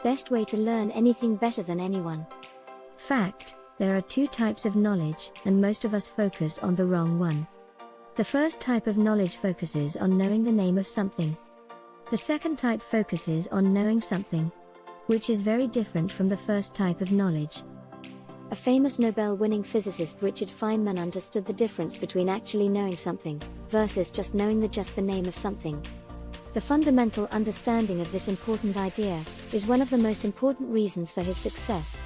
Best way to learn anything better than anyone. Fact: there are two types of knowledge, and most of us focus on the wrong one. The first type of knowledge focuses on knowing the name of something. The second type focuses on knowing something, which is very different from the first type of knowledge. A famous Nobel-winning physicist, Richard Feynman, understood the difference between actually knowing something versus just knowing the name of something. The fundamental understanding of this important idea is one of the most important reasons for his success.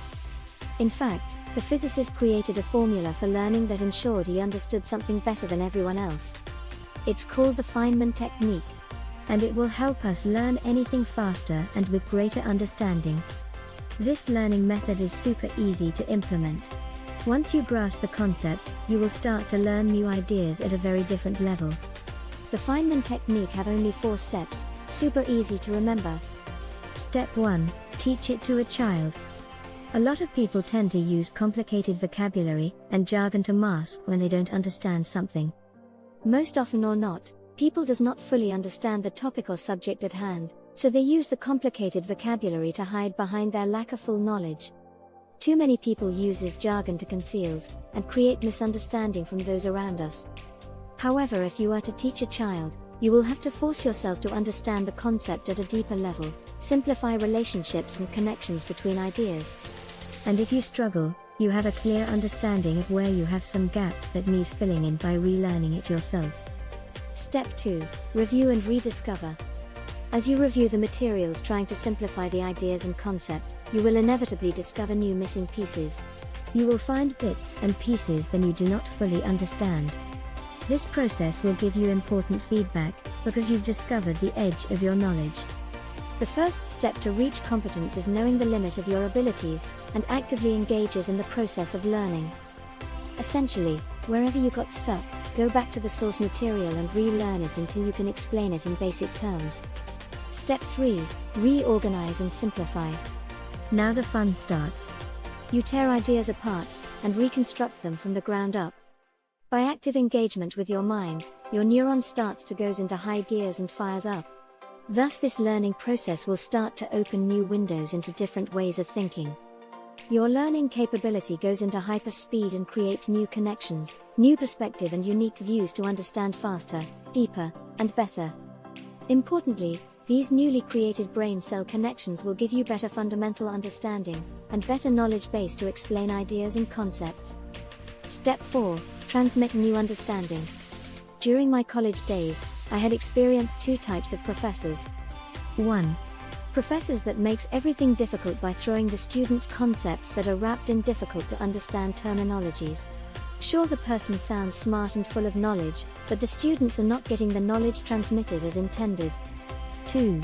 In fact, the physicist created a formula for learning that ensured he understood something better than everyone else. It's called the Feynman Technique, and it will help us learn anything faster and with greater understanding. This learning method is super easy to implement. Once you grasp the concept, you will start to learn new ideas at a very different level. The Feynman Technique have only 4 steps, super easy to remember. Step 1. Teach it to a child. A lot of people tend to use complicated vocabulary and jargon to mask when they don't understand something. Most often or not, people does not fully understand the topic or subject at hand, so they use the complicated vocabulary to hide behind their lack of full knowledge. Too many people uses jargon to conceal and create misunderstanding from those around us. However, if you are to teach a child, you will have to force yourself to understand the concept at a deeper level, simplify relationships and connections between ideas. And if you struggle, you have a clear understanding of where you have some gaps that need filling in by relearning it yourself. Step 2. Review and rediscover. As you review the materials trying to simplify the ideas and concept, you will inevitably discover new missing pieces. You will find bits and pieces that you do not fully understand. This process will give you important feedback, because you've discovered the edge of your knowledge. The first step to reach competence is knowing the limit of your abilities, and actively engages in the process of learning. Essentially, wherever you got stuck, go back to the source material and relearn it until you can explain it in basic terms. Step 3. Reorganize and simplify. Now the fun starts. You tear ideas apart, and reconstruct them from the ground up. By active engagement with your mind, your neuron starts to goes into high gears and fires up. Thus this learning process will start to open new windows into different ways of thinking. Your learning capability goes into hyperspeed and creates new connections, new perspective and unique views to understand faster, deeper, and better. Importantly, these newly created brain cell connections will give you better fundamental understanding, and better knowledge base to explain ideas and concepts. Step 4. Transmit new understanding. During my college days, I had experienced 2 types of professors. 1. Professors that makes everything difficult by throwing the students concepts that are wrapped in difficult to understand terminologies. Sure, the person sounds smart and full of knowledge, but the students are not getting the knowledge transmitted as intended. 2.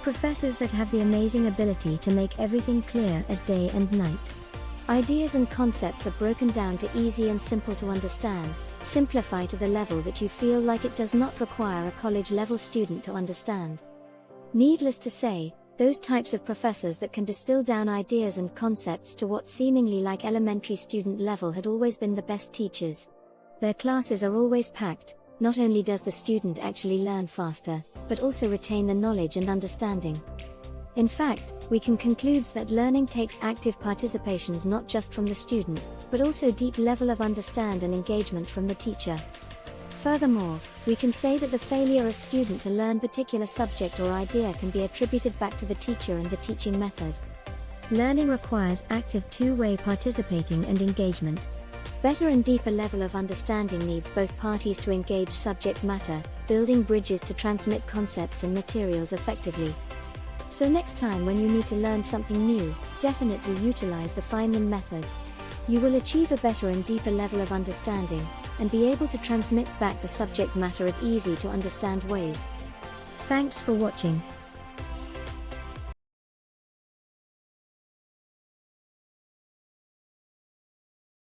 Professors that have the amazing ability to make everything clear as day and night. Ideas and concepts are broken down to easy and simple to understand, simplify to the level that you feel like it does not require a college-level student to understand. Needless to say, those types of professors that can distill down ideas and concepts to what seemingly like elementary student level had always been the best teachers. Their classes are always packed. Not only does the student actually learn faster, but also retain the knowledge and understanding. In fact, we can conclude that learning takes active participations not just from the student, but also deep level of understand and engagement from the teacher. Furthermore, we can say that the failure of student to learn particular subject or idea can be attributed back to the teacher and the teaching method. Learning requires active two-way participating and engagement. Better and deeper level of understanding needs both parties to engage subject matter, building bridges to transmit concepts and materials effectively. So next time when you need to learn something new, definitely utilize the Feynman method. You will achieve a better and deeper level of understanding, and be able to transmit back the subject matter at easy to understand ways. Thanks for watching.